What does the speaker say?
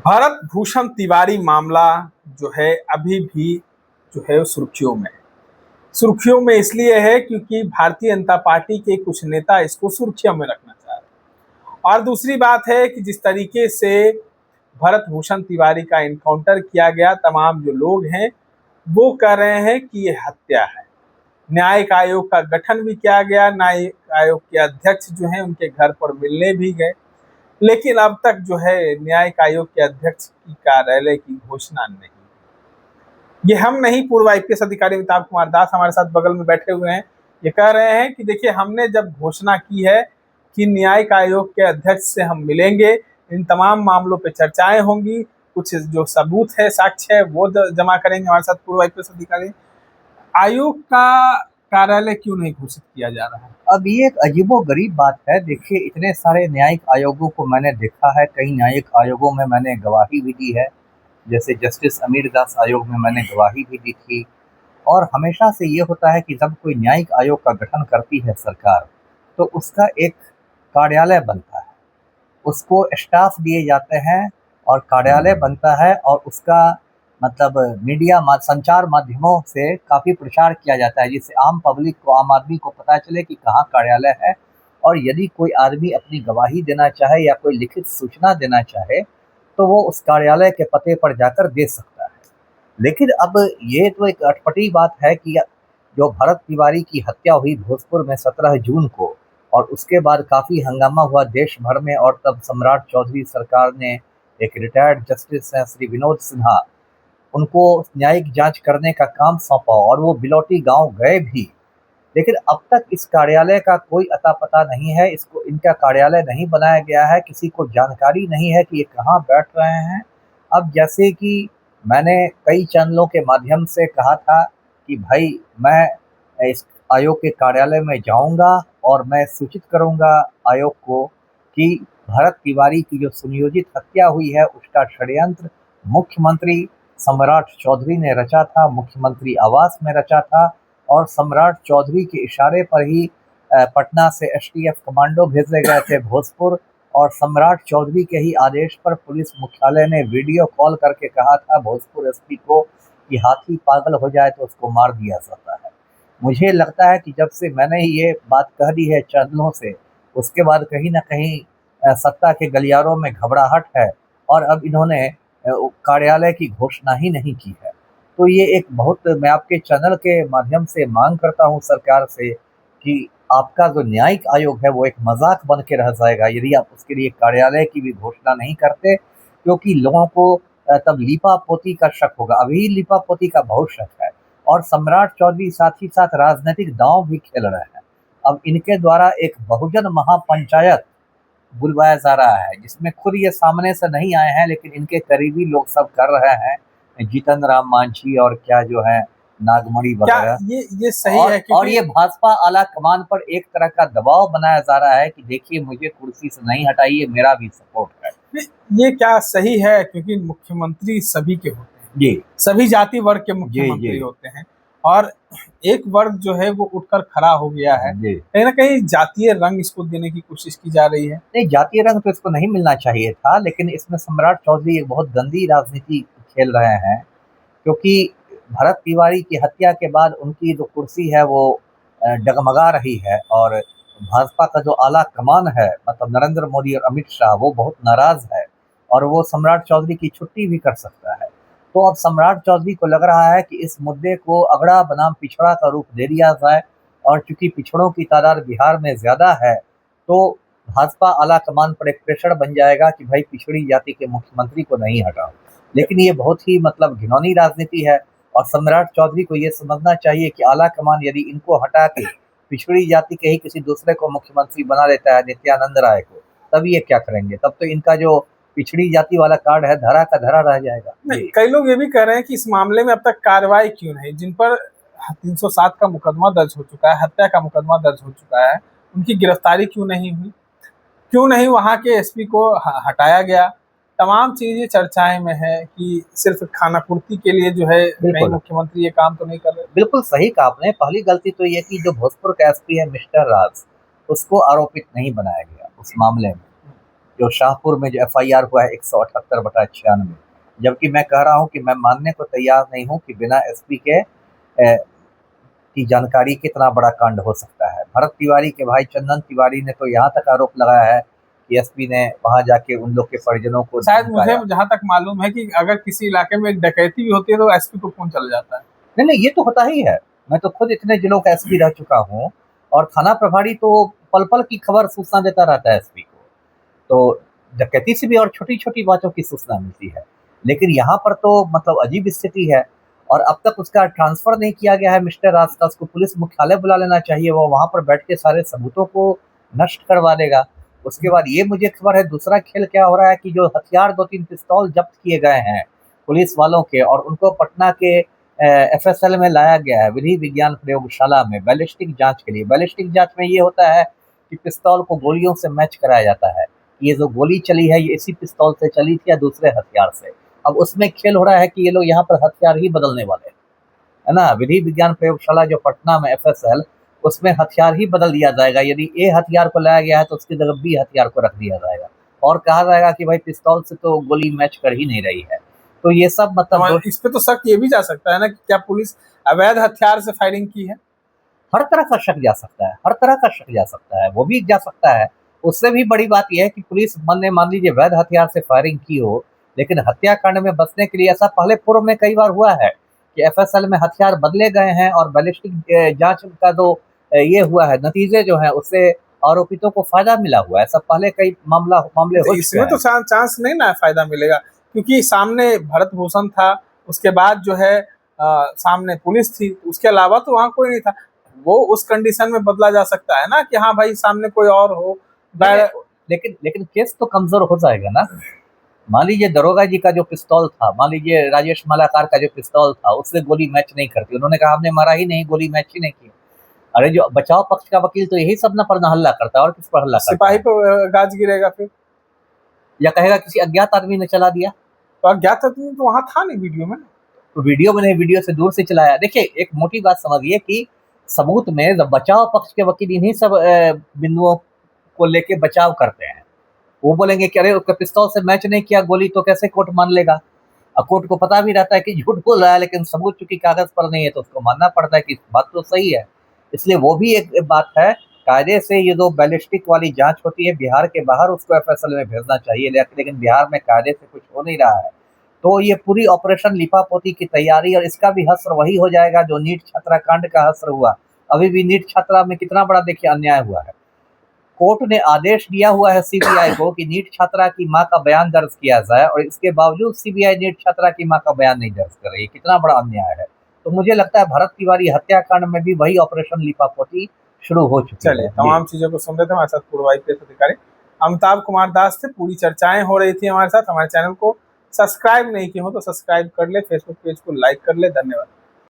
भारत भूषण तिवारी मामला जो है अभी भी जो है सुर्खियों में इसलिए है क्योंकि भारतीय जनता पार्टी के कुछ नेता इसको सुर्खियों में रखना चाह रहे हैं। और दूसरी बात है कि जिस तरीके से भरत भूषण तिवारी का इनकाउंटर किया गया, तमाम जो लोग हैं वो कह रहे हैं कि ये हत्या है। न्यायिक आयोग का गठन भी किया गया, न्यायिक आयोग के अध्यक्ष जो हैं उनके घर पर मिलने भी गए, लेकिन अब तक जो है न्यायिक आयोग के अध्यक्ष की कार्यालय की घोषणा नहीं। ये हम नहीं, पूर्व आईपीएस अधिकारी अमिताभ कुमार दास हमारे साथ बगल में बैठे हुए हैं। ये कह रहे हैं कि देखिए, हमने जब घोषणा की है कि न्यायिक आयोग के अध्यक्ष से हम मिलेंगे, इन तमाम मामलों पे चर्चाएं होंगी, कुछ जो सबूत है, साक्ष्य है वो जमा करेंगे। हमारे साथ पूर्व आईपीएस अधिकारी, आयोग का कार्यालय क्यों नहीं घोषित किया जा रहा है? अब ये एक अजीबोगरीब बात है। देखिए, इतने सारे न्यायिक आयोगों को मैंने देखा है, कई न्यायिक आयोगों में मैंने गवाही भी दी है, जैसे जस्टिस अमीर दास आयोग में मैंने गवाही भी दी थी। और हमेशा से ये होता है कि जब कोई न्यायिक आयोग का गठन करती है सरकार, तो उसका एक कार्यालय बनता है, उसको स्टाफ दिए जाते हैं और कार्यालय बनता है, और उसका मतलब मीडिया संचार माध्यमों से काफ़ी प्रचार किया जाता है, जिससे आम पब्लिक को, आम आदमी को पता चले कि कहाँ कार्यालय है। और यदि कोई आदमी अपनी गवाही देना चाहे या कोई लिखित सूचना देना चाहे तो वो उस कार्यालय के पते पर जाकर दे सकता है। लेकिन अब ये तो एक अटपटी बात है कि जो भरत तिवारी की हत्या हुई भोजपुर में 17 जून को, और उसके बाद काफ़ी हंगामा हुआ देश भर में, और तब सम्राट चौधरी सरकार ने एक रिटायर्ड जस्टिस हैं श्री विनोद सिन्हा, उनको न्यायिक जांच करने का काम सौंपा, और वो बिलौटी गांव गए भी। लेकिन अब तक इस कार्यालय का कोई अता पता नहीं है, इसको इनका कार्यालय नहीं बनाया गया है, किसी को जानकारी नहीं है कि ये कहाँ बैठ रहे हैं। अब जैसे कि मैंने कई चैनलों के माध्यम से कहा था कि भाई, मैं इस आयोग के कार्यालय में जाऊंगा और मैं सूचित करूंगा आयोग को कि भरत तिवारी की जो सुनियोजित हत्या हुई है उसका षड्यंत्र मुख्यमंत्री सम्राट चौधरी ने रचा था, मुख्यमंत्री आवास में रचा था, और सम्राट चौधरी के इशारे पर ही पटना से एसटीएफ कमांडो भेजे गए थे भोजपुर, और सम्राट चौधरी के ही आदेश पर पुलिस मुख्यालय ने वीडियो कॉल करके कहा था भोजपुर एसपी को कि हाथी पागल हो जाए तो उसको मार दिया जाता है। मुझे लगता है कि जब से मैंने ये बात कह दी है चैनलों से, उसके बाद कहीं ना कहीं सत्ता के गलियारों में घबराहट है, और अब इन्होंने कार्यालय की घोषणा ही नहीं की है। तो ये एक बहुत, मैं आपके चैनल के माध्यम से मांग करता हूँ सरकार से कि आपका जो न्यायिक आयोग है वो एक मजाक बन के रह जाएगा यदि आप उसके लिए कार्यालय की भी घोषणा नहीं करते, क्योंकि लोगों को तब लीपापोती का शक होगा। अभी लीपापोती का बहुत शक है, और सम्राट चौधरी साथ ही साथ राजनीतिक दांव भी खेल रहे हैं। अब इनके द्वारा एक बहुजन महापंचायत बुलवाया जा रहा है, जिसमें खुद ये सामने से नहीं आए हैं, लेकिन इनके करीबी लोग सब कर रहे हैं, जीतन राम मांझी और क्या जो है नागमणि वगैरह। ये सही है और ये भाजपा आला कमान पर एक तरह का दबाव बनाया जा रहा है कि देखिए, मुझे कुर्सी से नहीं हटाइए, मेरा भी सपोर्ट है। ये क्या सही है? क्योंकि मुख्यमंत्री सभी के होते हैं जी, सभी जाति वर्ग के मुख्यमंत्री होते हैं, और एक वर्ग जो है वो उठकर खड़ा हो गया है। कहीं ना कहीं जातीय रंग इसको देने की कोशिश की जा रही है। नहीं, जातीय रंग तो इसको नहीं मिलना चाहिए था, लेकिन इसमें सम्राट चौधरी एक बहुत गंदी राजनीति खेल रहे हैं, क्योंकि भरत तिवारी की हत्या के बाद उनकी जो कुर्सी है वो डगमगा रही है, और भाजपा का जो आला कमान है, मतलब नरेंद्र मोदी और अमित शाह, वो बहुत नाराज है, और वो सम्राट चौधरी की छुट्टी भी कर सकता है। तो अब सम्राट चौधरी को लग रहा है कि इस मुद्दे को अगड़ा बनाम पिछड़ा का रूप दे दिया जाए, और चूंकि पिछड़ों की तादाद बिहार में ज़्यादा है, तो भाजपा आला कमान पर एक प्रेशर बन जाएगा कि भाई पिछड़ी जाति के मुख्यमंत्री को नहीं हटाओ। लेकिन ये बहुत ही मतलब घिनौनी राजनीति है, और सम्राट चौधरी को ये समझना चाहिए कि आला कमान यदि इनको हटा के पिछड़ी जाति के ही किसी दूसरे को मुख्यमंत्री बना देता है, नित्यानंद राय को, तब ये क्या करेंगे? तब तो इनका जो पिछड़ी जाति वाला कार्ड है धरा का धरा रह जाएगा। कई लोग ये भी कह रहे हैं कि इस मामले में अब तक कार्रवाई क्यों नहीं? जिन पर 307 का मुकदमा दर्ज हो चुका है, हत्या का मुकदमा दर्ज हो चुका है, उनकी गिरफ्तारी क्यों नहीं हुई? क्यों नहीं वहां के एसपी को हटाया गया? तमाम चीजें चर्चाएं में है कि सिर्फ खानापूर्ति के लिए जो है कहीं मुख्यमंत्री ये काम तो नहीं कर रहे। बिल्कुल सही कहा आपने। पहली गलती तो ये कि जो भोजपुर का एसपी है मिस्टर राज, उसको आरोपित नहीं बनाया गया उस मामले में। जो शाहपुर में जो FIR हुआ है 178/96, जबकि मैं कह रहा हूं कि मैं मानने को तैयार नहीं हूं कि बिना SP के की जानकारी कितना बड़ा कांड हो सकता है। भरत तिवारी के भाई चंदन तिवारी ने तो यहाँ तक आरोप लगाया है कि SP ने वहां जाके उन लोग के परिजनों को शायद मुझे धमकाया। जहां तक मालूम है कि अगर किसी इलाके में एक डकैती भी होती है तो SP को फोन चला जाता है। नहीं नहीं, ये तो होता ही है। मैं तो खुद इतने जिलों का SP रह चुका हूँ, और थाना प्रभारी तो पल पल की खबर सूचना देता रहता है SP को। तो डकैती से भी और छोटी छोटी बातों की सूचना मिलती है, लेकिन यहाँ पर तो मतलब अजीब स्थिति है। और अब तक उसका ट्रांसफर नहीं किया गया है मिस्टर राज का। उसको पुलिस मुख्यालय बुला लेना चाहिए, वो वहां पर बैठ के सारे सबूतों को नष्ट करवा देगा। उसके बाद ये मुझे खबर है दूसरा खेल क्या हो रहा है कि जो हथियार 2-3 पिस्तौल जब्त किए गए हैं पुलिस वालों के, और उनको पटना के FSL में लाया गया है, विधि विज्ञान प्रयोगशाला में बैलिस्टिक जांच के लिए। बैलिस्टिक जांच में ये होता है कि पिस्तौल को गोलियों से मैच कराया जाता है, ये जो गोली चली है ये इसी पिस्तौल से चली थी या दूसरे हथियार से। अब उसमें खेल हो रहा है कि ये लोग यहाँ पर हथियार ही बदलने वाले हैं, है ना। विधि विज्ञान प्रयोगशाला जो पटना में FSL, उसमें हथियार ही बदल दिया जाएगा। यदि A हथियार को लाया गया है तो उसकी जगह B हथियार को रख दिया जाएगा, और कहा जाएगा कि भाई पिस्तौल से तो गोली मैच कर ही नहीं रही है। तो ये सब मतलब इस पे तो शक ये भी जा सकता है ना कि क्या पुलिस अवैध हथियार से फायरिंग की है। हर तरह का शक जा सकता है, हर तरह का शक जा सकता है, वो भी जा सकता है। उससे भी बड़ी बात यह है कि पुलिस ने मान लीजिए वैध हथियार से फायरिंग की हो, लेकिन हत्याकांड में बचने के लिए ऐसा पहले पूर्व में कई बार हुआ है कि FSL में हथियार बदले गए हैं, और बैलिस्टिक जांच का जो ये हुआ है नतीजे जो है उससे आरोपितों को फायदा मिला हुआ है। सब पहले कई मामले हो चुके इसमें तो हैं। चांस नहीं ना फायदा मिलेगा, क्योंकि सामने भरत भूषण था, उसके बाद जो है सामने पुलिस थी, उसके अलावा तो वहां कोई नहीं था। वो उस कंडीशन में बदला जा सकता है ना कि हाँ भाई सामने कोई और हो। लेकिन लेकिन केस तो कमजोर हो जाएगा ना। मान लीजिए दरोगा जी का जो पिस्तौल था, मान लीजिए राजेश मालाकार का जो पिस्तौल था, उससे गोली मैच नहीं करती। उन्होंने कहा हमने मारा ही नहीं, गोली मैच ही नहीं की। अरे जो बचाव पक्ष का वकील तो यही सब ना पर हल्ला करता है, और किस पर हल्ला करता सिपाही है? पे गाज गिरेगा फिर, या कहेगा किसी अज्ञात आदमी ने चला दिया। तो अज्ञात आदमी तो वहां था नहीं वीडियो में। तो वीडियो में नहीं, वीडियो से दूर से चलाया। देखिए एक मोटी बात समझिए कि सबूत में जब बचाव पक्ष के वकील इन्हीं सब बिंदुओं को लेके बचाव करते हैं। वो बोलेंगे कि अरे उसका पिस्तौल से मैच नहीं किया गोली, तो कैसे कोर्ट मान लेगा। और कोर्ट को पता भी रहता है कि झूठ बोल रहा है, लेकिन सबूत चूंकि कागज पर नहीं है तो उसको मानना पड़ता है कि बात तो सही है। इसलिए वो भी एक बात है, कायदे से ये जो बैलिस्टिक वाली जांच होती है बिहार के बाहर, उसको FSL में भेजना चाहिए, लेकिन बिहार में कायदे से कुछ हो नहीं रहा है। तो ये पूरी ऑपरेशन लिपापोती की तैयारी, और इसका भी हश्र वही हो जाएगा जो नीट छात्रा कांड का हश्र हुआ। अभी भी नीट छात्रा में कितना बड़ा देखिए अन्याय हुआ है। कोर्ट ने आदेश दिया हुआ है CBI को कि नीट छात्रा की मां का बयान दर्ज किया जाए, और इसके बावजूद CBI नीट छात्रा की मां का बयान नहीं दर्ज कर रही है। कितना बड़ा अन्याय है। तो मुझे लगता है भरत तिवारी हत्याकांड में भी वही ऑपरेशन लिपापोती शुरू हो चुकी है। चलिए, तमाम चीजों को सुन रहे थे हमारे साथ पूर्व IPS अधिकारी अमिताभ कुमार दास थे। पूरी चर्चाएं हो रही थी हमारे साथ। हमारे चैनल को सब्सक्राइब नहीं किए हो तो सब्सक्राइब कर ले, फेसबुक पेज को लाइक कर ले। धन्यवाद।